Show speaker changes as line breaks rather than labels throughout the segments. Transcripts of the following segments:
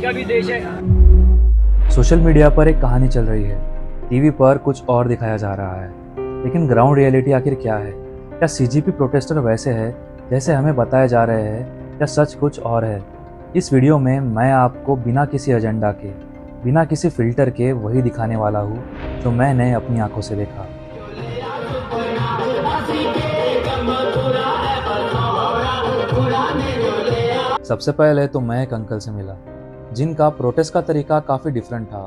का भी देश है।
सोशल मीडिया पर एक कहानी चल रही है, टीवी पर कुछ और दिखाया जा रहा है, लेकिन ग्राउंड रियलिटी आखिर क्या है? क्या सीजेपी प्रोटेस्टर वैसे है जैसे हमें बताया जा रहे हैं, या सच कुछ और है? इस वीडियो में मैं आपको बिना किसी एजेंडा के, बिना किसी फिल्टर के वही दिखाने वाला हूँ जो मैंने अपनी आंखों से देखा। सबसे पहले तो मैं एक अंकल से मिला जिनका प्रोटेस्ट का तरीका काफी डिफरेंट था,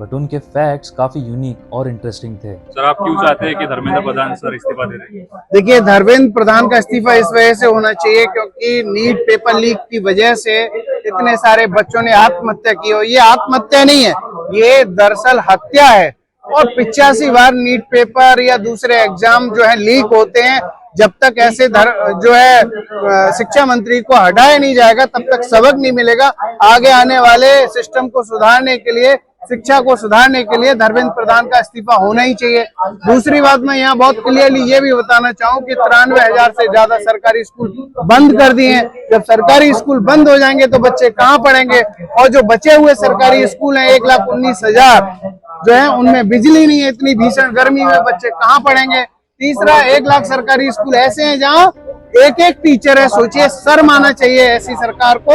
बट उनके फैक्ट्स काफी यूनिक और इंटरेस्टिंग थे।
सर, आप क्यों चाहते हैं कि धर्मेंद्र प्रधान सर इस्तीफा दे रहे हैं?
देखिए, धर्मेंद्र प्रधान का इस्तीफा इस वजह से होना चाहिए क्योंकि नीट पेपर लीक की वजह से इतने सारे बच्चों ने आत्महत्या की हो। ये आत्महत्या नहीं है, ये दरअसल हत्या है। और 85 बार नीट पेपर या दूसरे एग्जाम जो है लीक होते हैं, जब तक ऐसे जो है शिक्षा मंत्री को हटाया नहीं जाएगा तब तक सबक नहीं मिलेगा। आगे आने वाले सिस्टम को सुधारने के लिए, शिक्षा को सुधारने के लिए धर्मेंद्र प्रधान का इस्तीफा होना ही चाहिए। दूसरी बात मैं यहाँ बहुत क्लियरली ये भी बताना चाहूँ कि 93,000 से ज्यादा सरकारी स्कूल बंद कर दिए हैं। जब सरकारी स्कूल बंद हो जाएंगे तो बच्चे कहाँ पढ़ेंगे? और जो बचे हुए सरकारी स्कूल हैं 1,19,000 जो है, उनमें बिजली नहीं है, इतनी भीषण गर्मी में बच्चे कहाँ पढ़ेंगे? तीसरा, 1 लाख सरकारी स्कूल ऐसे हैं जहाँ एक एक टीचर है। सोचिए, शर्म आना चाहिए ऐसी सरकार को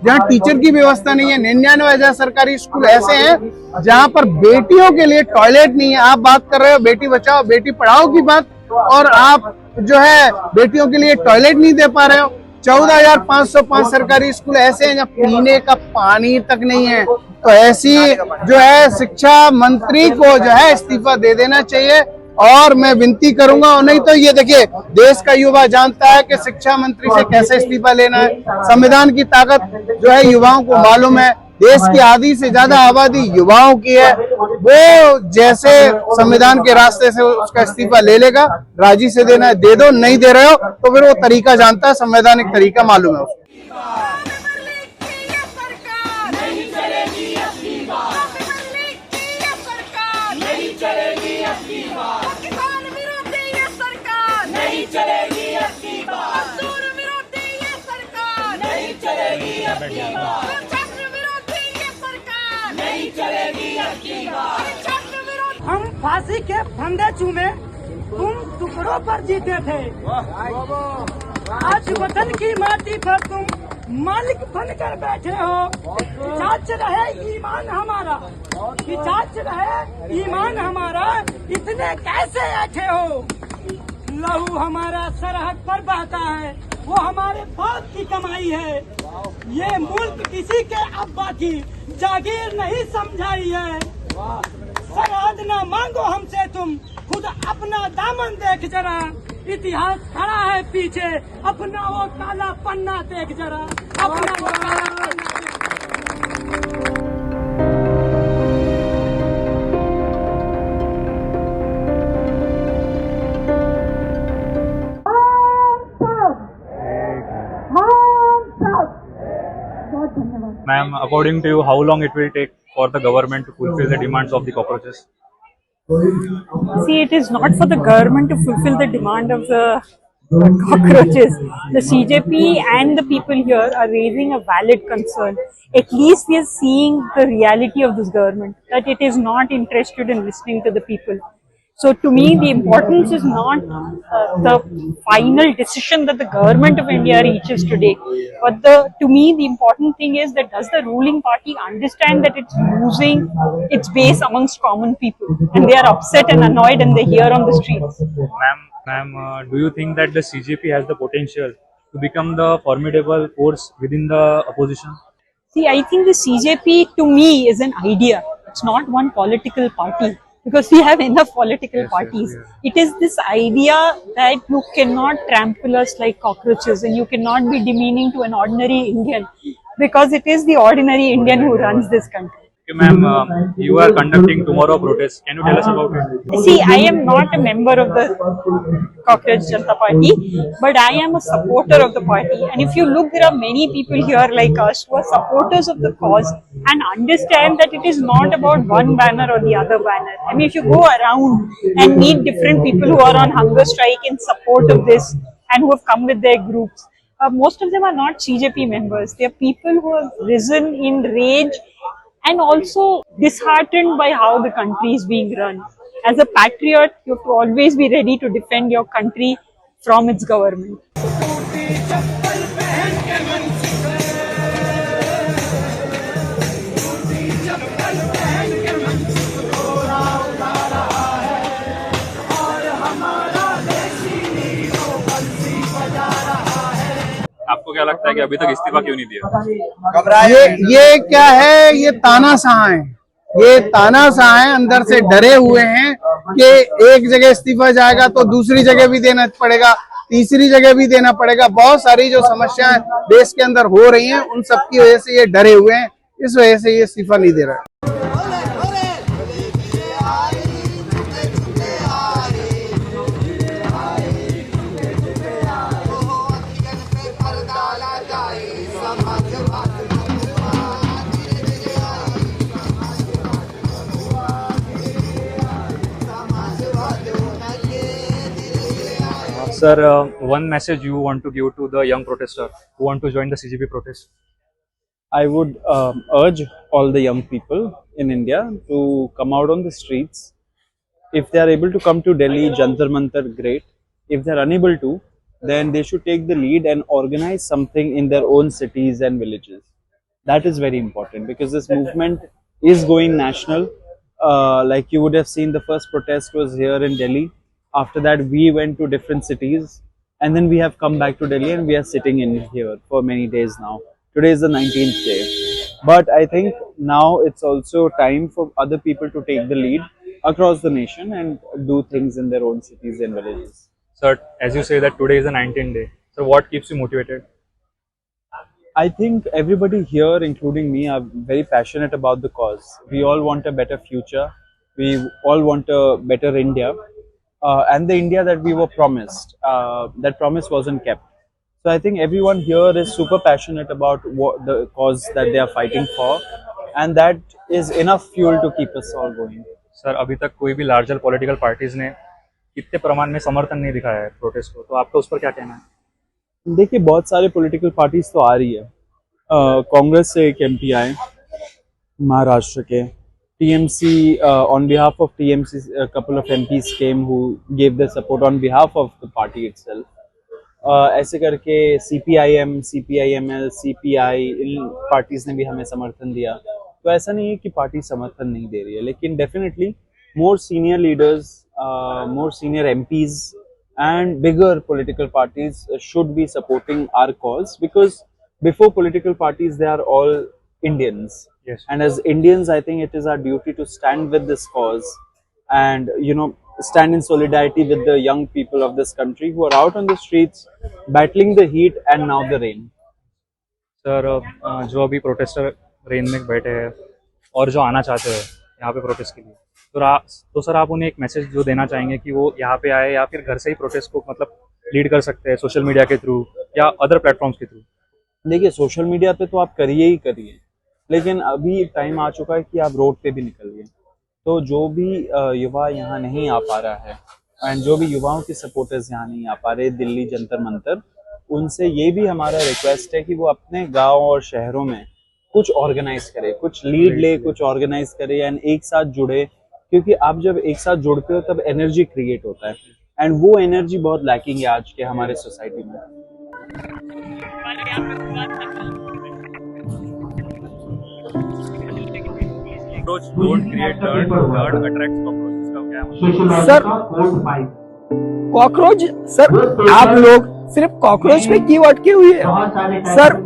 जहाँ टीचर की व्यवस्था नहीं है। 99,000 सरकारी स्कूल ऐसे हैं जहाँ पर बेटियों के लिए टॉयलेट नहीं है। आप बात कर रहे हो बेटी बचाओ बेटी पढ़ाओ की बात, और आप जो है बेटियों के लिए टॉयलेट नहीं दे पा रहे हो। 14,505 सरकारी स्कूल ऐसे हैं जहाँ पीने का पानी तक नहीं है। तो ऐसी जो है शिक्षा मंत्री को जो है इस्तीफा दे देना चाहिए। और मैं विनती करूंगा, और नहीं तो ये देखिए, देश का युवा जानता है कि शिक्षा मंत्री से कैसे इस्तीफा लेना है। संविधान की ताकत जो है युवाओं को मालूम है। देश की आधी से ज्यादा आबादी युवाओं की है। वो जैसे संविधान के रास्ते से उसका इस्तीफा ले लेगा, राजी से देना है दे दो, नहीं दे रहे हो तो फिर वो तरीका जानता है, संवैधानिक तरीका मालूम है उसको।
हम फांसी के फंदे चूमे, तुम टुकड़ों पर जीते थे। आज वतन की माटी पर तुम मालिक बनकर बैठे हो। जांच रहे ईमान हमारा, जांच रहे ईमान हमारा, इतने कैसे ऐठे हो? लहू हमारा सरहद पर बहता है, वो हमारे बाप की कमाई है। ये मुल्क किसी के अब्बा की जागीर नहीं समझाई है। सरहद ना मांगो हमसे तुम, खुद अपना दामन देख जरा। इतिहास खड़ा है पीछे, अपना वो काला पन्ना देख जरा, अपना वो काला पन्ना।
Ma'am, according to you, how long it will take for the government to fulfill the demands of the cockroaches?
See, it is not for the government to fulfill the demand of the cockroaches. The CJP and the people here are raising a valid concern. At least we are seeing the reality of this government, that it is not interested in listening to the people. So to me, the importance is not the final decision that the government of India reaches today, but to me the important thing is that does the ruling party understand that it's losing its base amongst common people, and they are upset and annoyed and they're here on the streets.
Ma'am, do you think that the CJP has the potential to become the formidable force within the opposition?
See, I think the CJP to me is an idea. It's not one political party, because we have enough political parties. It is this idea that you cannot trample us like cockroaches, and you cannot be demeaning to an ordinary Indian, because it is the ordinary Indian who runs this country.
Okay, ma'am, you are conducting tomorrow protest. Can you tell us about it?
See, I am not a member of the Cockroach Janata Party, but I am a supporter of the party. And if you look, there are many people here like us who are supporters of the cause and understand that it is not about one banner or the other banner. I mean, if you go around and meet different people who are on hunger strike in support of this and who have come with their groups, most of them are not CJP members. They are people who have risen in rage and also disheartened by how the country is being run. As a patriot, you have to always be ready to defend your country from its government.
आपको क्या लगता है कि अभी तक इस्तीफा क्यों नहीं दिया?
ये क्या है, ये तानाशाह है, ये तानाशाह है, अंदर से डरे हुए हैं कि एक जगह इस्तीफा जाएगा तो दूसरी जगह भी देना पड़ेगा, तीसरी जगह भी देना पड़ेगा। बहुत सारी जो समस्याएं देश के अंदर हो रही हैं उन सब की वजह से ये डरे हुए हैं, इस वजह से ये इस्तीफा नहीं दे रहा है।
Sir, one message you want to give to the young protester who want to join the CGP protest?
I would urge all the young people in India to come out on the streets. If they are able to come to Delhi, Jantar Mantar, great. If they are unable to, then they should take the lead and organize something in their own cities and villages. That is very important because this movement is going national. Like you would have seen, the first protest was here in Delhi. After that, we went to different cities, and then we have come back to Delhi, and we are sitting in here for many days now. Today is the 19th day. But I think now it's also time for other people to take the lead across the nation and do things in their own cities and villages.
Sir, as you say that today is the 19th day, so what keeps you motivated?
I think everybody here, including me, are very passionate about the cause. We all want a better future. We all want a better India. And the India that we were promised, that promise wasn't kept. So I think everyone here is super passionate about what the cause that they are fighting for, and that is enough fuel to keep us all going.
Sir, अभी तक कोई भी larger political parties ने इतने प्रमाण में समर्थन नहीं दिखाया है प्रोटेस्ट को, तो आपका उस पर क्या कहना है?
देखिए, बहुत सारे पॉलिटिकल पार्टीज तो आ रही है। कांग्रेस से एक एमपी आए महाराष्ट्र के, TMC, on behalf of TMC, a couple of MPs came who gave their support on behalf of the party itself. ऐसे करके CPIM, CPIML, CPI, इन पार्टीज ने भी हमें समर्थन दिया। तो ऐसा नहीं है कि पार्टी समर्थन नहीं दे रही है, लेकिन definitely more senior leaders, more senior MPs and bigger political parties should be supporting our cause, because before political parties they are all Indians.
Yes.
And as Indians, I think it is our duty to stand with this cause and, stand in solidarity with the young people of this country who are out on the streets battling the heat and now the rain.
Sir, जो अभी protester rain में बैठे हैं और जो आना चाहते हैं यहाँ पे प्रोटेस्ट के लिए, तो सर आप उन्हें एक मैसेज जो देना चाहेंगे कि वो यहाँ पे आए या फिर घर से ही प्रोटेस्ट को मतलब लीड कर सकते हैं, सोशल मीडिया के थ्रू या अदर प्लेटफॉर्म्स के थ्रू?
देखिए, सोशल मीडिया पे तो आप करिए ही करिए, लेकिन अभी टाइम आ चुका है कि आप रोड पे भी निकलिए। तो जो भी युवा यहाँ नहीं आ पा रहा है एंड जो भी युवाओं के सपोर्टर्स यहाँ नहीं आ पा रहे दिल्ली जंतर मंतर, उनसे ये भी हमारा रिक्वेस्ट है कि वो अपने गांव और शहरों में कुछ ऑर्गेनाइज करे, कुछ लीड ले, कुछ ऑर्गेनाइज करे एंड एक साथ जुड़े, क्योंकि आप जब एक साथ जुड़ते हो तब एनर्जी क्रिएट होता है एंड वो एनर्जी बहुत लैकिंग है आज के हमारे सोसाइटी में।
Don't create dirt, dirt attracts cockroaches. इसका क्या मतलब?
सर, कॉकरोच, सर आप लोग सिर्फ कॉकरोच पे क्यों अटके हुए हैं? सर,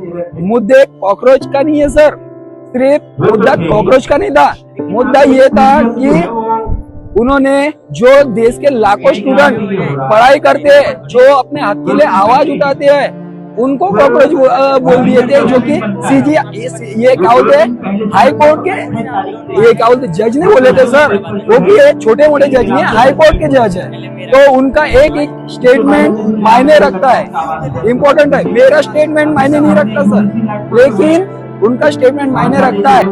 मुद्दे कॉकरोच का नहीं है सर, सिर्फ मुद्दा कॉकरोच का नहीं था। मुद्दा ये था कि उन्होंने जो देश के लाखों स्टूडेंट पढ़ाई करते हैं, जो अपने हक के लिए आवाज उठाते हैं, उनको कॉकरोच बोल दिए थे, जो कि ये क्या होते हैं हाई कोर्ट के, ये क्या बोलते जज ने बोले थे सर, वो भी छोटे मोटे जज नहीं, हाई कोर्ट के जज है। तो उनका एक एक स्टेटमेंट मायने रखता है, इम्पोर्टेंट है। मेरा स्टेटमेंट मायने नहीं रखता सर, लेकिन उनका स्टेटमेंट मायने रखता है।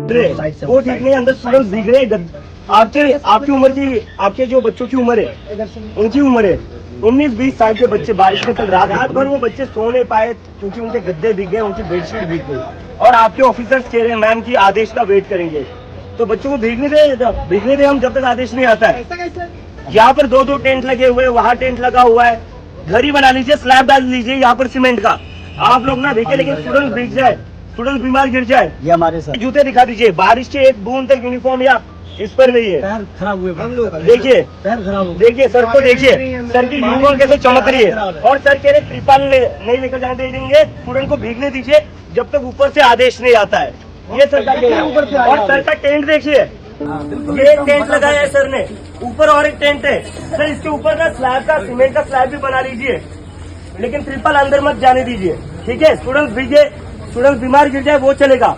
वो ठीक नहीं, अंदर स्टूडेंट्स भीग रहे हैं। आपकी उम्र की, आपके जो बच्चों की उम्र है, उनकी उम्र है 19-20 साल के बच्चे, बारिश में कल रात भर वो बच्चे सो नहीं पाए क्योंकि उनके गद्दे भीग गए, उनकी बेडशीट भीग गई। और आपके ऑफिसर्स कह रहे हैं मैम की आदेश का वेट करेंगे, तो बच्चों को भीगने दे हम जब तक आदेश नहीं आता है। यहाँ पर 2-2 टेंट लगे हुए हैं, वहाँ टेंट लगा हुआ है, घर ही बना लीजिए, स्लैब डाल लीजिए यहाँ पर सीमेंट का। आप लोग ना भीगे, लेकिन स्टूडेंट भीग जाए, स्टूडेंट बीमार गिर जाए। ये हमारे साथ जूते दिखा दीजिए, बारिश के एक बूंद तक यूनिफॉर्म या इस पर नहीं है, पैर खराब हुए, देखिए पैर खराब, देखिए सर को देखिए, सर की यूनिफॉर्म कैसे चमक रही है। और सर कह रहे त्रिपाल नहीं लेकर जाने देंगे, स्टूडेंट को भीगने दीजिए जब तक ऊपर से आदेश नहीं आता है। ये सर का ऊपर से, और सर का टेंट देखिए, ये एक टेंट लगाया है सर ने, ऊपर और एक टेंट है सर, इसके ऊपर का स्लैब का सीमेंट का स्लैब भी बना लीजिए, लेकिन ट्रिपल अंदर मत जाने दीजिए, ठीक है। स्टूडेंट्स भीगे, स्टूडेंट्स बीमार गिर जाए वो चलेगा।